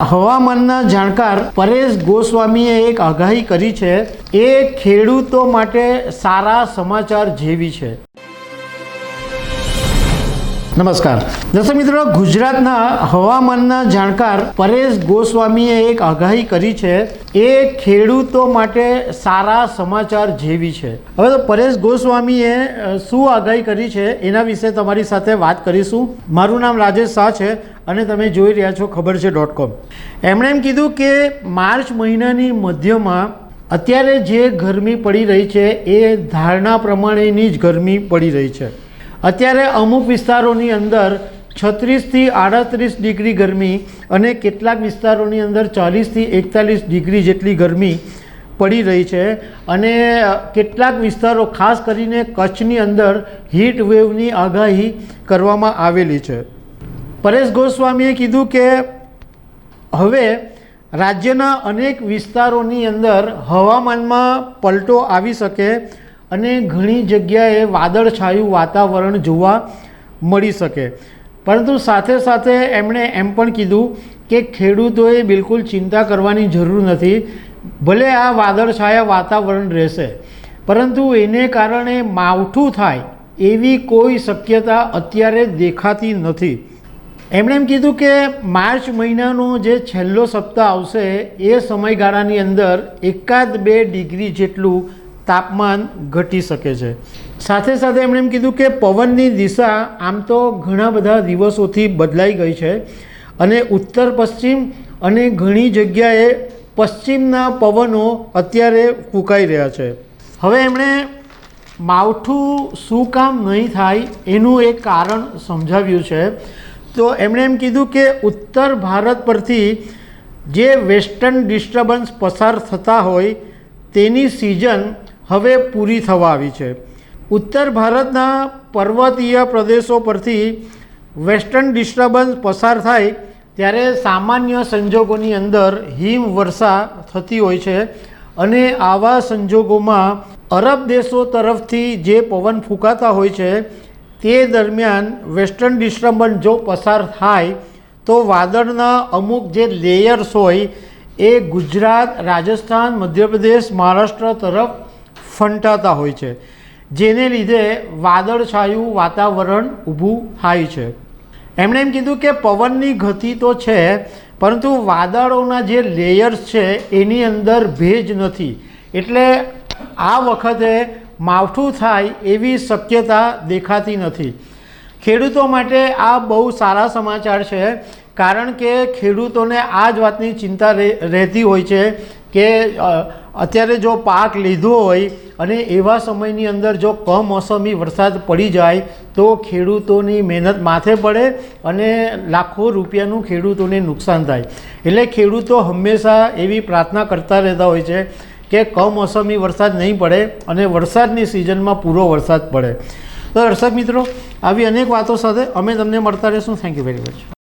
હવામાનના જાણકાર પરેશ ગોસ્વામીએ એક આગાહી કરી છે એ ખેડૂતો માટે સારા સમાચાર જેવી છે। નમસ્કાર દર્શક મિત્રો, ગુજરાતના હવામાનના જાણકાર પરેશ ગોસ્વામીએ એક આગાહી કરી છે એ ખેડૂતો માટે સારા સમાચાર જેવી છે। હવે તો પરેશ ગોસ્વામીએ શું આગાહી કરી છે એના વિશે તમારી સાથે વાત કરીશું। મારું નામ રાજેશ શાહ છે અને તમે જોઈ રહ્યા છો ખબર છે.com। એમણે એમ કીધું કે માર્ચ મહિનાની મધ્યમાં અત્યારે જે ગરમી પડી રહી છે એ ધારણા પ્રમાણેની જ ગરમી પડી રહી છે। અત્યારે અમુક વિસ્તારોની અંદર 36 થી 38 ડિગ્રી ગરમી અને કેટલાક વિસ્તારોની અંદર 40 થી 41 ડિગ્રી જેટલી ગરમી પડી રહી છે અને કેટલાક વિસ્તારો ખાસ કરીને કચ્છની અંદર હીટ વેવની આગાહી કરવામાં આવેલી છે। પરેશ ગોસ્વામીએ કીધું કે હવે રાજ્યના અનેક વિસ્તારોની અંદર હવામાનમાં પલટો આવી શકે અને ઘણી જગ્યાએ વાદળછાયું વાતાવરણ જોવા મળી શકે। પરંતુ સાથે સાથે એમણે એમ પણ કીધું કે ખેડૂતોએ બિલકુલ ચિંતા કરવાની જરૂર નથી। ભલે આ વાદળછાયા વાતાવરણ રહેશે પરંતુ એને કારણે માવઠું થાય એવી કોઈ શક્યતા અત્યારે દેખાતી નથી। એમણે એમ કીધું કે માર્ચ મહિનાનો જે છેલ્લો સપ્તાહ આવશે એ સમયગાળાની અંદર 1-2 ડિગ્રી જેટલું તાપમાન ઘટી શકે છે। સાથે સાથે એમણે એમ કીધું કે પવનની દિશા આમ તો ઘણા બધા દિવસોથી બદલાઈ ગઈ છે અને ઉત્તર પશ્ચિમ અને ઘણી જગ્યાએ પશ્ચિમના પવનો અત્યારે ફૂંકાઈ રહ્યા છે। હવે એમણે માવઠું શું કામ નહીં થાય એનું એક કારણ સમજાવ્યું છે। તો એમણે એમ કીધું કે ઉત્તર ભારત પરથી જે વેસ્ટર્ન ડિસ્ટર્બન્સ પસાર થતા હોય તેની સિઝન હવે પૂરી થવા આવી છે। ઉત્તર ભારતના પર્વતીય પ્રદેશો પરથી વેસ્ટર્ન ડિસ્ટર્બન્સ પસાર થાય ત્યારે સામાન્ય સંજોગોની અંદર હિમવર્ષા થતી હોય છે અને આવા સંજોગોમાં અરબ દેશો તરફથી જે પવન ફૂંકાતા હોય છે તે દરમિયાન વેસ્ટર્ન ડિસ્ટર્બન્સ જો પસાર થાય તો વાદળના અમુક જે લેયર્સ હોય એ ગુજરાત, રાજસ્થાન, મધ્યપ્રદેશ, મહારાષ્ટ્ર તરફ ફંટાતા હોય છે, જેને લીધે વાદળછાયું વાતાવરણ ઊભું થાય છે। એમણે એમ કીધું કે પવનની ગતિ તો છે પરંતુ વાદળોના જે લેયર્સ છે એની અંદર ભેજ નથી, એટલે આ વખતે માવઠું થાય એવી શક્યતા દેખાતી નથી। ખેડૂતો માટે આ બહુ સારા સમાચાર છે, કારણ કે ખેડૂતોને આ જ વાતની ચિંતા રહેતી હોય છે કે અત્યારે જો પાક લીધો હોય અને એવા સમયની અંદર જો કમોસમી વરસાદ પડી જાય તો ખેડૂતોની મહેનત માથે પડે અને લાખો રૂપિયાનું ખેડૂતોને નુકસાન થાય। એટલે ખેડૂતો હંમેશા એવી પ્રાર્થના કરતા રહેતા હોય છે કે કમોસમી વરસાદ નહીં પડે અને વરસાદની સિઝનમાં પૂરો વરસાદ પડે। તો દર્શક મિત્રો, આવી અનેક વાતો સાથે અમે તમને મળતા રહીશું। Thank you very much.